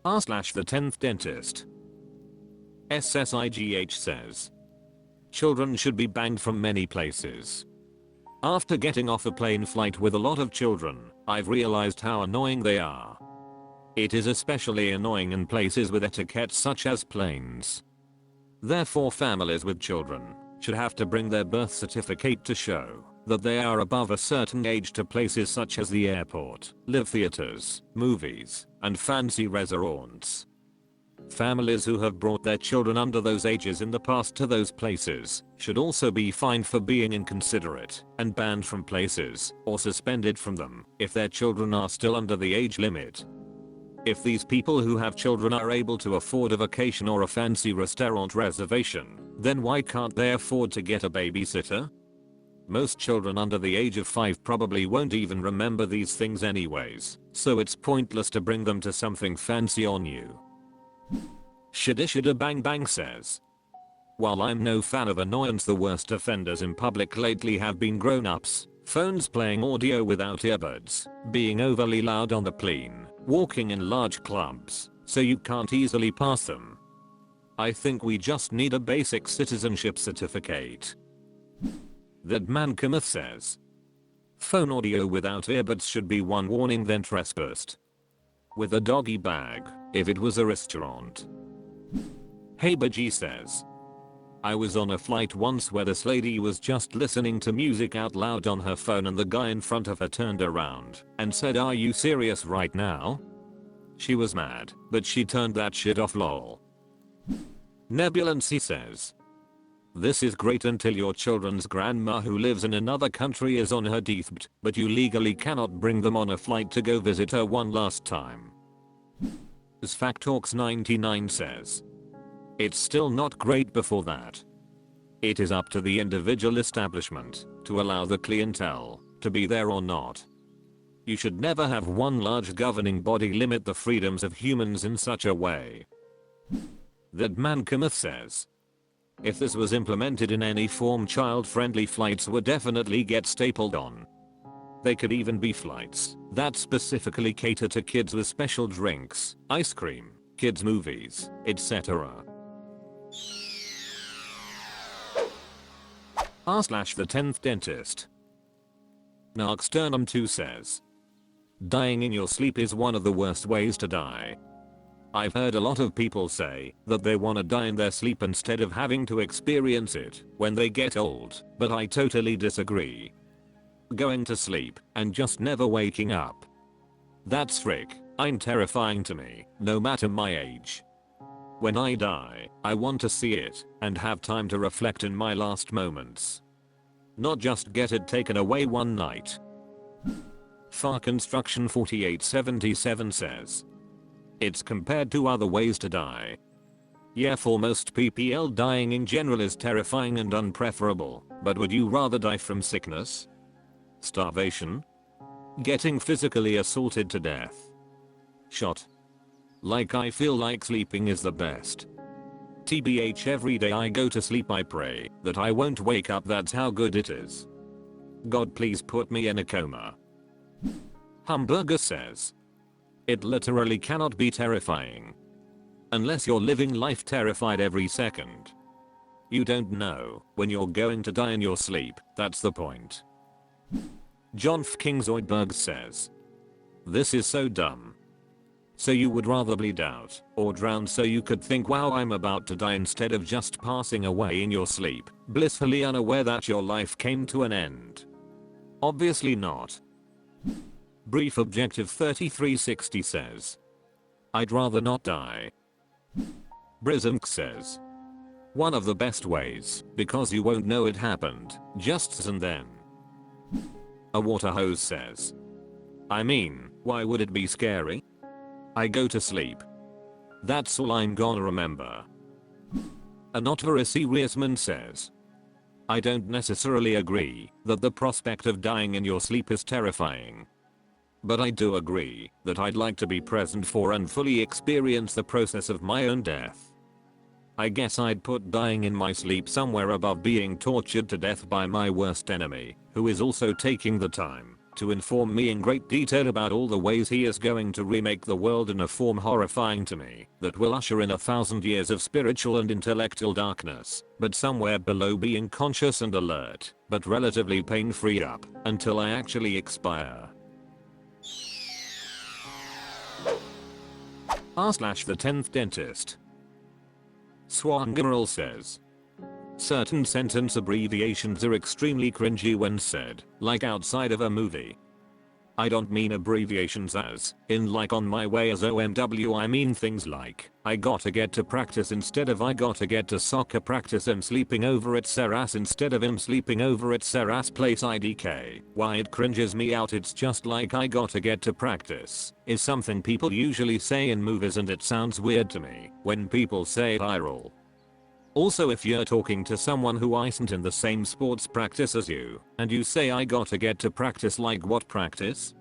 r/the10thDentist. SSIGH says, children should be banned from many places. After getting off a plane flight with a lot of children, I've realized how annoying they are. It is especially annoying in places with etiquette such as planes. Therefore, families with children should have to bring their birth certificate to show that they are above a certain age to places such as the airport, live theaters, movies, and fancy restaurants. Families who have brought their children under those ages in the past to those places should also be fined for being inconsiderate and banned from places or suspended from them if their children are still under the age limit. If these people who have children are able to afford a vacation or a fancy restaurant reservation, then why can't they afford to get a babysitter? Most children under the age of 5 probably won't even remember these things anyways, so it's pointless to bring them to something fancy or new. Shida Bang Bang says, while I'm no fan of annoyance, the worst offenders in public lately have been grown-ups, phones playing audio without earbuds, being overly loud on the plane, walking in large clubs, so you can't easily pass them. I think we just need a basic citizenship certificate. That man Cometh says, phone audio without earbuds should be one warning then trespassed. With a doggy bag, if it was a restaurant. Hey Baji says, I was on a flight once where this lady was just listening to music out loud on her phone and the guy in front of her turned around and said, are you serious right now? She was mad, but she turned that shit off lol. Nebulancy says, this is great until your children's grandma who lives in another country is on her deathbed, but you legally cannot bring them on a flight to go visit her one last time. As Factalks 99 says, it's still not great before that. It is up to the individual establishment to allow the clientele to be there or not. You should never have one large governing body limit the freedoms of humans in such a way. That man Cometh says, if this was implemented in any form, child-friendly flights would definitely get stapled on. They could even be flights that specifically cater to kids with special drinks, ice cream, kids movies, etc. r/the10thDentist. Narcsternum2 says, dying in your sleep is one of the worst ways to die. I've heard a lot of people say that they wanna die in their sleep instead of having to experience it when they get old, but I totally disagree. Going to sleep and just never waking up. That's I'm terrifying to me, no matter my age. When I die, I want to see it and have time to reflect in my last moments. Not just get it taken away one night. Far Construction 4877 says, it's compared to other ways to die. Yeah, for most PPL dying in general is terrifying and unpreferable, but would you rather die from sickness? Starvation? Getting physically assaulted to death? Shot? Like I feel like sleeping is the best. TBH every day I go to sleep I pray that I won't wake up, that's how good it is. God please put me in a coma. Hamburger says, it literally cannot be terrifying. Unless you're living life terrified every second. You don't know when you're going to die in your sleep, that's the point. John F. King Zoidberg says, this is so dumb. So you would rather bleed out or drown so you could think wow I'm about to die instead of just passing away in your sleep, blissfully unaware that your life came to an end. Obviously not. Brief Objective 3360 says, I'd rather not die. Brizmk says, one of the best ways, because you won't know it happened, just and then. A water hose says, I mean, why would it be scary? I go to sleep. That's all I'm gonna remember. A not very serious man says, I don't necessarily agree that the prospect of dying in your sleep is terrifying. But I do agree that I'd like to be present for and fully experience the process of my own death. I guess I'd put dying in my sleep somewhere above being tortured to death by my worst enemy, who is also taking the time to inform me in great detail about all the ways he is going to remake the world in a form horrifying to me that will usher in 1,000 years of spiritual and intellectual darkness, but somewhere below being conscious and alert, but relatively pain-free up until I actually expire. r/the10thDentist. Swangirl says, certain sentence abbreviations are extremely cringy when said, like outside of a movie. I don't mean abbreviations as in like on my way as OMW. I mean things like I gotta get to practice instead of I gotta get to soccer practice, I'm sleeping over at Sarah's instead of I'm sleeping over at Sarah's place IDK. Why it cringes me out, it's just like I gotta get to practice is something people usually say in movies and it sounds weird to me when people say eye roll. Also, if you're talking to someone who isn't in the same sports practice as you, and you say I gotta get to practice, like what practice?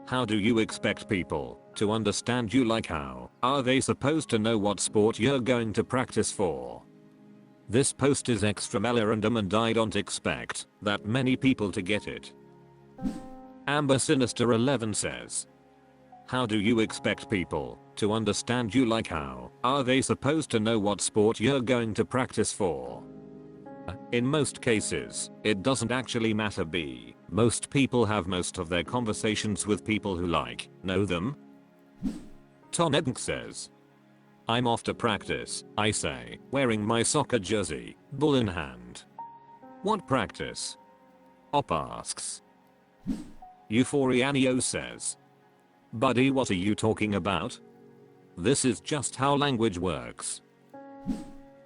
How do you expect people to understand you? Like how are they supposed to know what sport you're going to practice for? This post is extra random and I don't expect that many people to get it. Amber Sinister 11 says, how do you expect people to understand you? Like how are they supposed to know what sport you're going to practice for? In most cases, it doesn't actually matter. Most people have most of their conversations with people who know them. Tom Edink says, I'm off to practice, I say, wearing my soccer jersey, ball in hand. What practice? Op asks. Euphorianio says, buddy, what are you talking about? This is just how language works.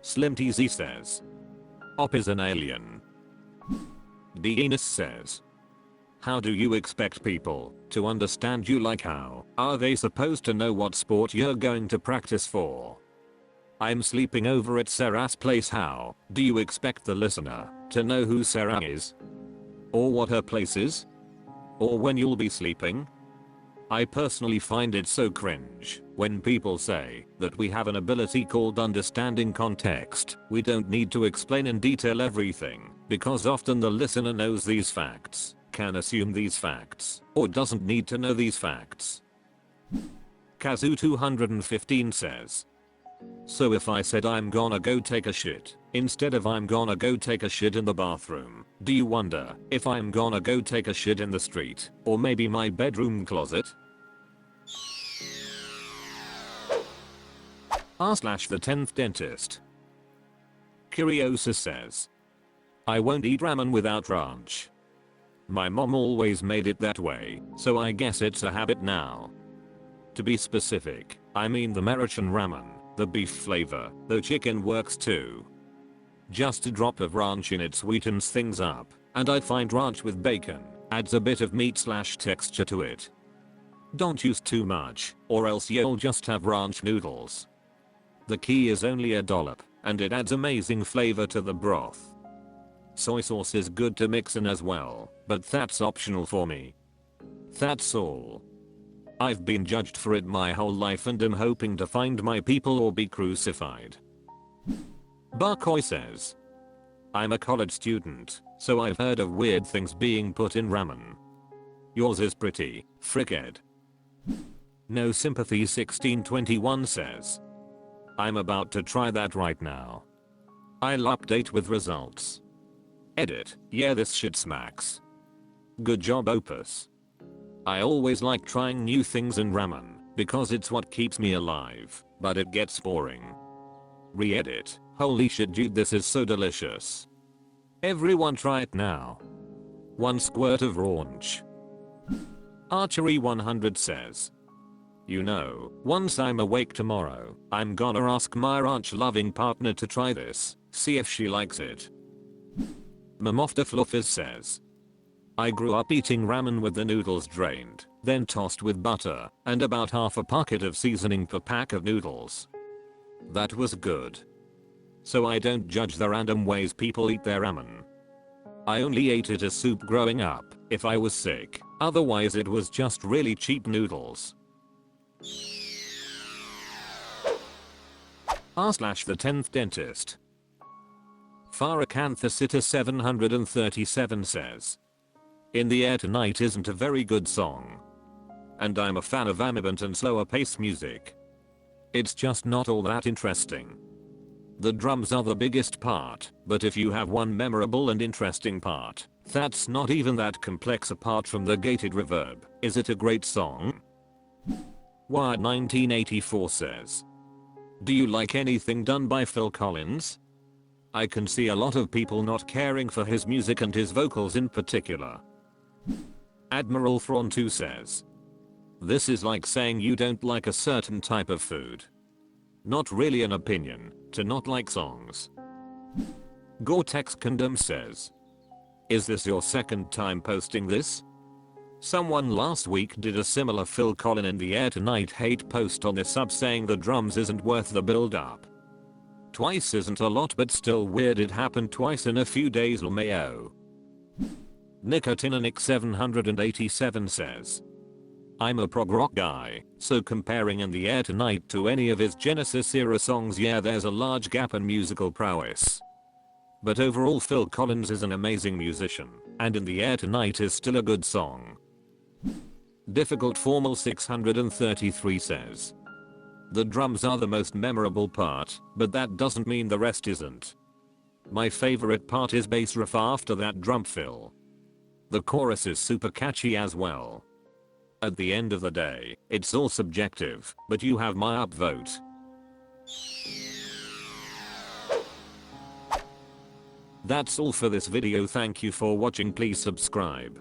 Slim TZ says, Op is an alien. Denis says, how do you expect people to understand you? Like how are they supposed to know what sport you're going to practice for? I'm sleeping over at Sarah's place. How do you expect the listener to know who Sarah is? Or what her place is? Or when you'll be sleeping? I personally find it so cringe when people say that we have an ability called understanding context. We don't need to explain in detail everything, because often the listener knows these facts, can assume these facts, or doesn't need to know these facts. Kazoo 215 says, so if I said I'm gonna go take a shit instead of I'm gonna go take a shit in the bathroom, do you wonder if I'm gonna go take a shit in the street or maybe my bedroom closet? r/the10thDentist. Curiosa says, I won't eat ramen without ranch. My mom always made it that way, so I guess it's a habit now. To be specific, I mean the American ramen, the beef flavor, though chicken works too. Just a drop of ranch in it sweetens things up, and I find ranch with bacon adds a bit of meat/texture to it. Don't use too much, or else you'll just have ranch noodles. The key is only a dollop, and it adds amazing flavor to the broth. Soy sauce is good to mix in as well, but that's optional for me. That's all. I've been judged for it my whole life and am hoping to find my people or be crucified. Barkoy says, I'm a college student, so I've heard of weird things being put in ramen. Yours is pretty fricked. No Sympathy 1621 says, I'm about to try that right now. I'll update with results. Edit, yeah, this shit smacks. Good job, Opus. I always like trying new things in ramen because it's what keeps me alive, but it gets boring. Re-edit, holy shit dude, this is so delicious. Everyone try it now. 1 squirt of raunch. Archery 100 says, you know, once I'm awake tomorrow, I'm gonna ask my ranch loving partner to try this, see if she likes it. Mamofta Fluffers says, I grew up eating ramen with the noodles drained, then tossed with butter, and about half a pocket of seasoning per pack of noodles. That was good. So I don't judge the random ways people eat their ramen. I only ate it as soup growing up, if I was sick, otherwise it was just really cheap noodles. r/the10thDentist. Farrakhanthasita 737 says, In the Air Tonight isn't a very good song. And I'm a fan of ambient and slower paced music. It's just not all that interesting. The drums are the biggest part, but if you have one memorable and interesting part, that's not even that complex apart from the gated reverb, is it a great song? Wired 1984 says, do you like anything done by Phil Collins? I can see a lot of people not caring for his music and his vocals in particular. Admiral Thrawn 2 says, this is like saying you don't like a certain type of food. Not really an opinion, to not like songs. Gore-Tex Condom says, is this your second time posting this? Someone last week did a similar Phil Collins in the Air Tonight hate post on the sub saying the drums isn't worth the build up. Twice isn't a lot but still weird it happened twice in a few days lmao. Nicotinic 787 says, I'm a prog rock guy, so comparing In the Air Tonight to any of his Genesis era songs, yeah, there's a large gap in musical prowess. But overall Phil Collins is an amazing musician, and In the Air Tonight is still a good song. Difficult Formal 633 says, the drums are the most memorable part, but that doesn't mean the rest isn't. My favorite part is bass riff after that drum fill. The chorus is super catchy as well. At the end of the day, it's all subjective, but you have my upvote. That's all for this video. Thank you for watching. Please subscribe.